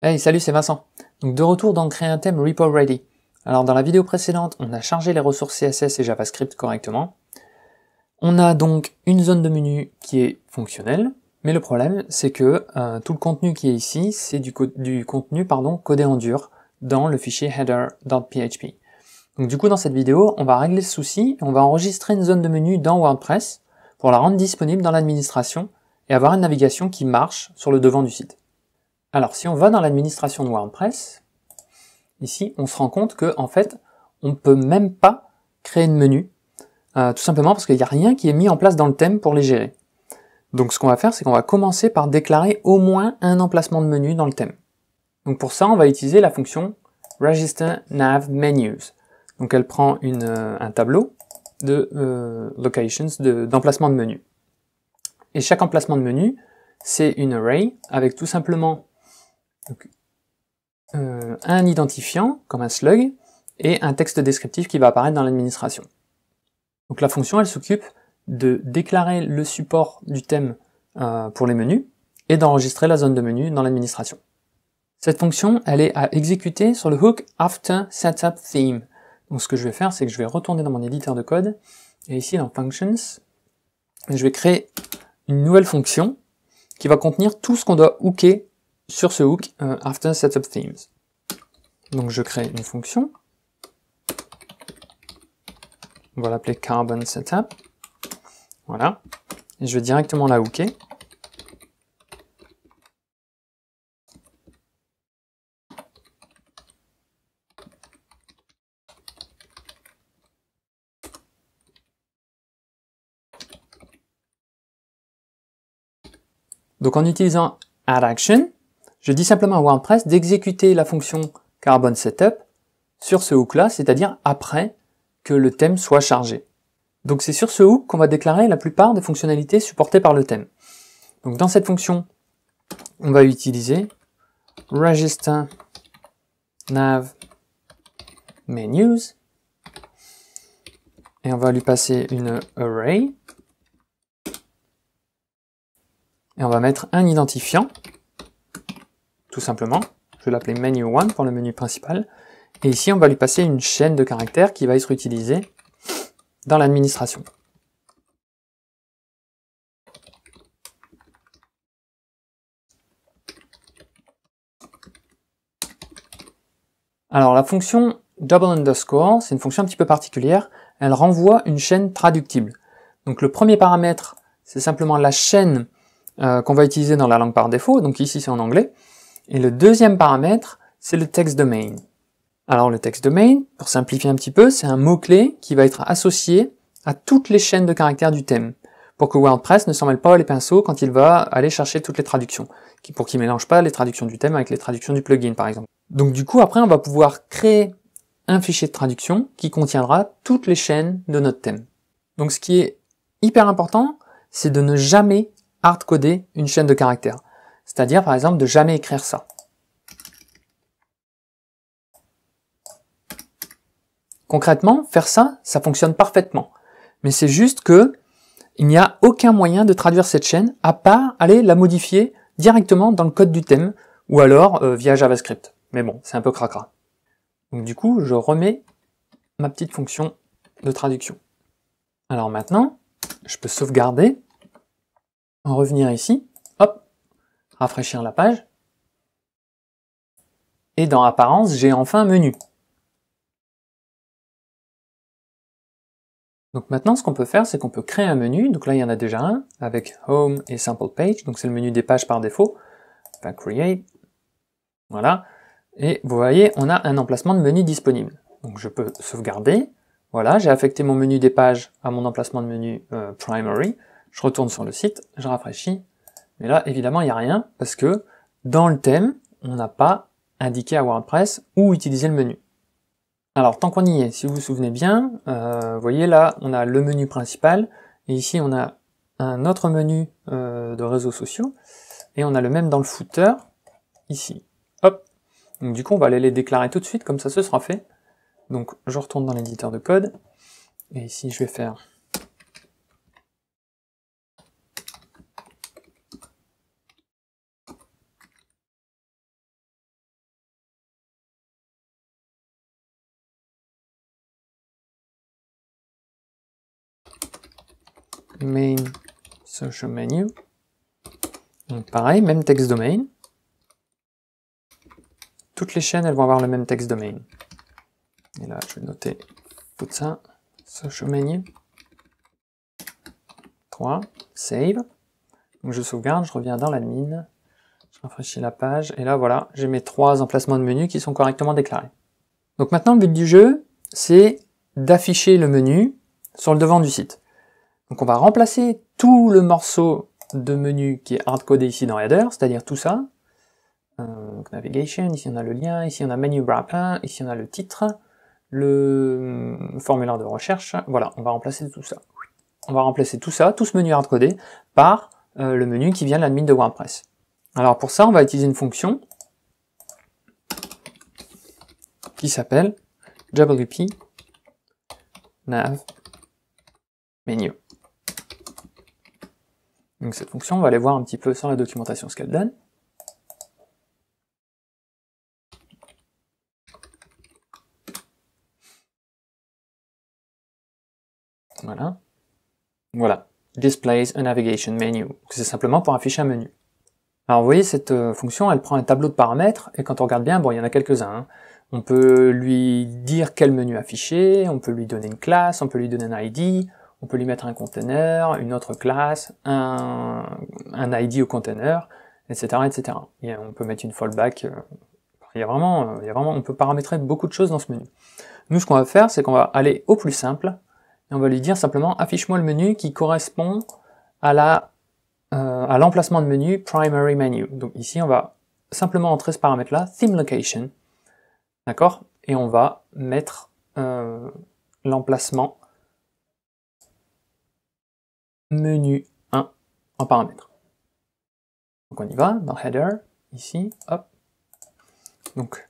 Hey, salut, c'est Vincent. Donc de retour dans Créer un thème Repo Ready. Alors dans la vidéo précédente, on a chargé les ressources CSS et JavaScript correctement. On a donc une zone de menu qui est fonctionnelle, mais le problème c'est que tout le contenu qui est ici, c'est du contenu codé en dur dans le fichier header.php. Donc du coup dans cette vidéo, on va régler ce souci et on va enregistrer une zone de menu dans WordPress pour la rendre disponible dans l'administration et avoir une navigation qui marche sur le devant du site. Alors, si on va dans l'administration de WordPress, ici, on se rend compte que, en fait, on ne peut même pas créer de menu, tout simplement parce qu'il n'y a rien qui est mis en place dans le thème pour les gérer. Donc, ce qu'on va faire, c'est qu'on va commencer par déclarer au moins un emplacement de menu dans le thème. Donc, pour ça, on va utiliser la fonction register nav menus. Donc, elle prend un tableau de locations, d'emplacement de menu. Et chaque emplacement de menu, c'est une array avec tout simplement un identifiant, comme un slug, et un texte descriptif qui va apparaître dans l'administration. Donc la fonction, elle s'occupe de déclarer le support du thème pour les menus, et d'enregistrer la zone de menu dans l'administration. Cette fonction, elle est à exécuter sur le hook after setup theme. Donc ce que je vais faire, c'est que je vais retourner dans mon éditeur de code, et ici dans Functions, je vais créer une nouvelle fonction qui va contenir tout ce qu'on doit hooker sur ce hook after setup themes. Donc je crée une fonction, on va l'appeler carbon setup, voilà, et je vais directement la hooker. Donc en utilisant addAction, je dis simplement à WordPress d'exécuter la fonction carbon setup sur ce hook là, c'est-à-dire après que le thème soit chargé. Donc c'est sur ce hook qu'on va déclarer la plupart des fonctionnalités supportées par le thème. Donc dans cette fonction, on va utiliser register nav menus et on va lui passer une array et on va mettre un identifiant, tout simplement. Je vais l'appeler menu1 pour le menu principal. Et ici, on va lui passer une chaîne de caractères qui va être utilisée dans l'administration. Alors la fonction double underscore, c'est une fonction un petit peu particulière. Elle renvoie une chaîne traductible. Donc le premier paramètre, c'est simplement la chaîne qu'on va utiliser dans la langue par défaut. Donc ici, c'est en anglais. Et le deuxième paramètre, c'est le text domain. Alors le text domain, pour simplifier un petit peu, c'est un mot-clé qui va être associé à toutes les chaînes de caractères du thème, pour que WordPress ne s'en mêle pas les pinceaux quand il va aller chercher toutes les traductions, pour qu'il ne mélange pas les traductions du thème avec les traductions du plugin par exemple. Donc du coup après on va pouvoir créer un fichier de traduction qui contiendra toutes les chaînes de notre thème. Donc ce qui est hyper important, c'est de ne jamais hardcoder une chaîne de caractères. C'est-à-dire par exemple de jamais écrire ça. Concrètement, faire ça, ça fonctionne parfaitement. Mais c'est juste que il n'y a aucun moyen de traduire cette chaîne à part aller la modifier directement dans le code du thème ou alors via JavaScript. Mais bon, c'est un peu cracra. Donc du coup, je remets ma petite fonction de traduction. Alors maintenant, je peux sauvegarder, en revenir ici, hop, rafraîchir la page. Et dans Apparence, j'ai enfin un menu. Donc maintenant, ce qu'on peut faire, c'est qu'on peut créer un menu. Donc là, il y en a déjà un, avec Home et Sample Page. Donc c'est le menu des pages par défaut. Enfin, Create. Voilà. Et vous voyez, on a un emplacement de menu disponible. Donc je peux sauvegarder. Voilà, j'ai affecté mon menu des pages à mon emplacement de menu Primary. Je retourne sur le site, je rafraîchis. Mais là, évidemment, il n'y a rien, parce que dans le thème, on n'a pas indiqué à WordPress où utiliser le menu. Alors, tant qu'on y est, si vous vous souvenez bien, vous voyez là, on a le menu principal, et ici on a un autre menu de réseaux sociaux, et on a le même dans le footer, ici. Hop. Donc du coup, on va aller les déclarer tout de suite, comme ça ce sera fait. Donc je retourne dans l'éditeur de code, et ici je vais faire main social menu. Donc pareil, même text domain. Toutes les chaînes, elles vont avoir le même text domain. Et là, je vais noter tout ça. Social menu. 3. Save. Donc je sauvegarde, je reviens dans l'admin. Je rafraîchis la page. Et là, voilà, j'ai mes 3 emplacements de menu qui sont correctement déclarés. Donc maintenant, le but du jeu, c'est d'afficher le menu sur le devant du site. Donc on va remplacer tout le morceau de menu qui est hardcodé ici dans Header, c'est-à-dire tout ça. Donc Navigation, ici on a le lien, ici on a Menu Wrapper, ici on a le titre, le formulaire de recherche. Voilà, on va remplacer tout ça. On va remplacer tout ça, tout ce menu hardcodé, par le menu qui vient de l'admin de WordPress. Alors pour ça, on va utiliser une fonction qui s'appelle WP nav menu. Donc cette fonction, on va aller voir un petit peu sur la documentation ce qu'elle donne. Voilà. Voilà. Displays a navigation menu. C'est simplement pour afficher un menu. Alors vous voyez, cette fonction, elle prend un tableau de paramètres, et quand on regarde bien, bon, il y en a quelques-uns. Hein. On peut lui dire quel menu afficher, on peut lui donner une classe, on peut lui donner un ID, on peut lui mettre un container, une autre classe, un ID au container, etc., etc. Et on peut mettre une fallback. Il y a vraiment, on peut paramétrer beaucoup de choses dans ce menu. Nous, ce qu'on va faire, c'est qu'on va aller au plus simple, et on va lui dire simplement, affiche-moi le menu qui correspond à l'emplacement de menu primary menu. Donc ici, on va simplement entrer ce paramètre-là, theme location, d'accord? Et on va mettre l'emplacement menu 1 en paramètre. Donc on y va, dans header, ici, hop. Donc,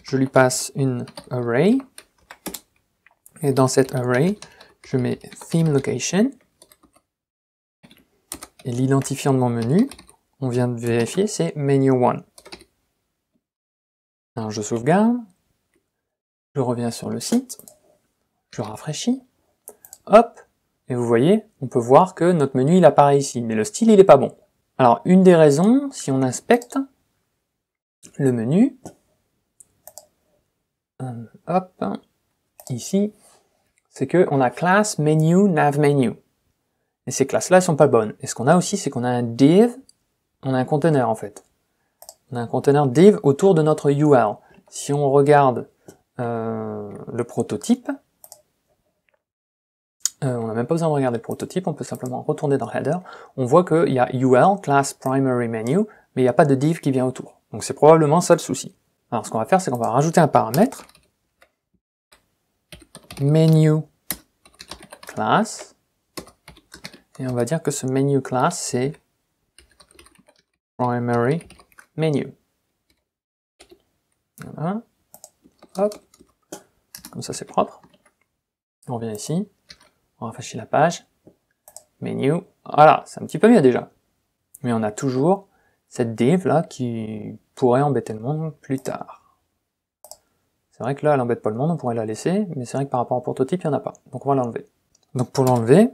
je lui passe une array, et dans cette array, je mets theme location, et l'identifiant de mon menu, on vient de vérifier, c'est menu1. Alors je sauvegarde, je reviens sur le site, je rafraîchis, hop, et vous voyez, on peut voir que notre menu il apparaît ici, mais le style il est pas bon. Alors une des raisons, si on inspecte le menu, hop, ici, c'est que on a class menu nav menu. Et ces classes-là, elles sont pas bonnes. Et ce qu'on a aussi, c'est qu'on a un div, on a un conteneur en fait. On a un conteneur div autour de notre URL. Si on regarde le prototype, on n'a même pas besoin de regarder le prototype, on peut simplement retourner dans header. On voit qu'il y a URL, class primary menu, mais il n'y a pas de div qui vient autour. Donc c'est probablement ça le souci. Alors ce qu'on va faire, c'est qu'on va rajouter un paramètre, menu class, et on va dire que ce menu class, c'est primary menu. Voilà. Hop. Comme ça, c'est propre. On revient ici. On rafraîchit la page. Menu. Voilà, c'est un petit peu mieux déjà. Mais on a toujours cette div là qui pourrait embêter le monde plus tard. C'est vrai que là, elle embête pas le monde, on pourrait la laisser, mais c'est vrai que par rapport au prototype, il n'y en a pas. Donc on va l'enlever. Donc pour l'enlever,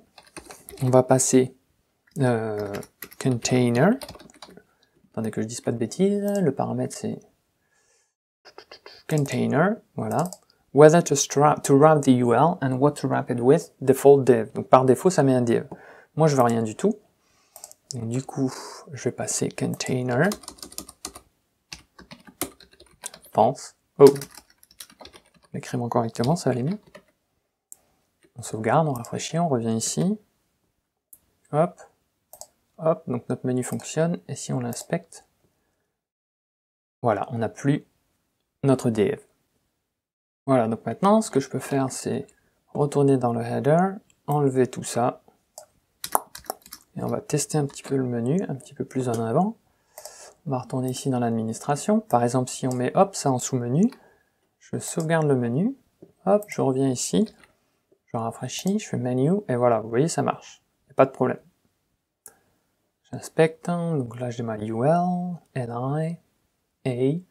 on va passer container. Attendez que je dise pas de bêtises. Le paramètre c'est container, voilà. Whether to wrap the URL and what to wrap it with, default div. Donc par défaut, ça met un div. Moi, je veux rien du tout. Donc, du coup, je vais passer container. Pense. Oh. L'écrivons correctement, ça va aller mieux. On sauvegarde, on rafraîchit, on revient ici. Hop. Hop. Donc notre menu fonctionne. Et si on l'inspecte, voilà, on n'a plus notre div. Voilà, donc maintenant, ce que je peux faire, c'est retourner dans le header, enlever tout ça, et on va tester un petit peu le menu, un petit peu plus en avant. On va retourner ici dans l'administration. Par exemple, si on met hop, ça en sous-menu, je sauvegarde le menu, hop, je reviens ici, je rafraîchis, je fais menu, et voilà, vous voyez, ça marche. Il n'y a pas de problème. J'inspecte, donc là j'ai ma UL, LI, A, et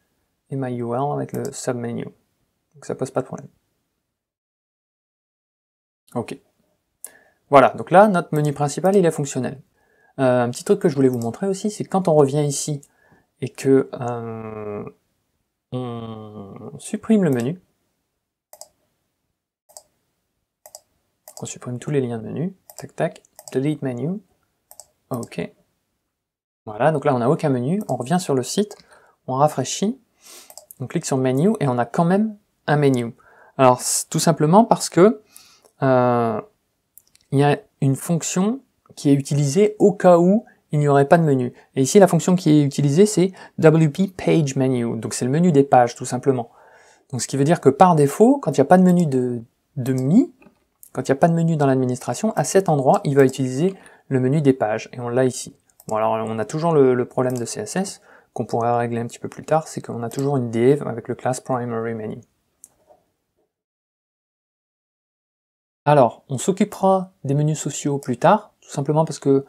ma UL avec le submenu. Donc ça pose pas de problème. Ok. Voilà, donc là, notre menu principal, il est fonctionnel. Un petit truc que je voulais vous montrer aussi, c'est quand on revient ici et que on supprime le menu, on supprime tous les liens de menu, tac tac, delete menu, ok. Voilà, donc là on n'a aucun menu, on revient sur le site, on rafraîchit, on clique sur menu et on a quand même un menu. Alors tout simplement parce que il y a une fonction qui est utilisée au cas où il n'y aurait pas de menu. Et ici la fonction qui est utilisée c'est WP Page Menu, donc c'est le menu des pages tout simplement. Donc ce qui veut dire que par défaut, quand il n'y a pas de menu de Mi, quand il n'y a pas de menu dans l'administration, à cet endroit il va utiliser le menu des pages, et on l'a ici. Bon alors on a toujours le problème de CSS, qu'on pourrait régler un petit peu plus tard, c'est qu'on a toujours une div avec le class primary menu. Alors, on s'occupera des menus sociaux plus tard, tout simplement parce que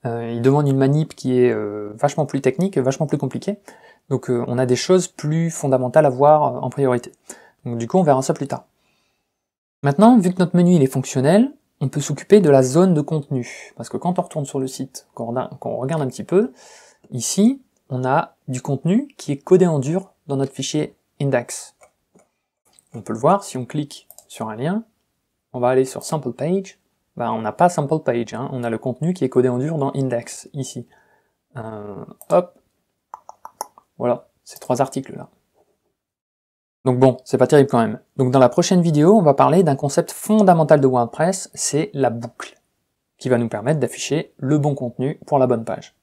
ils demandent une manip qui est vachement plus technique, vachement plus compliquée. Donc on a des choses plus fondamentales à voir en priorité. Donc du coup on verra ça plus tard. Maintenant, vu que notre menu il est fonctionnel, on peut s'occuper de la zone de contenu. Parce que quand on retourne sur le site, qu'on regarde un petit peu, ici, on a du contenu qui est codé en dur dans notre fichier index. On peut le voir, si on clique sur un lien, on va aller sur sample page, ben, on n'a pas sample page, hein, on a le contenu qui est codé en dur dans index, ici. Hop, voilà, ces 3 articles là. Donc bon, c'est pas terrible quand même. Donc dans la prochaine vidéo, on va parler d'un concept fondamental de WordPress, c'est la boucle, qui va nous permettre d'afficher le bon contenu pour la bonne page.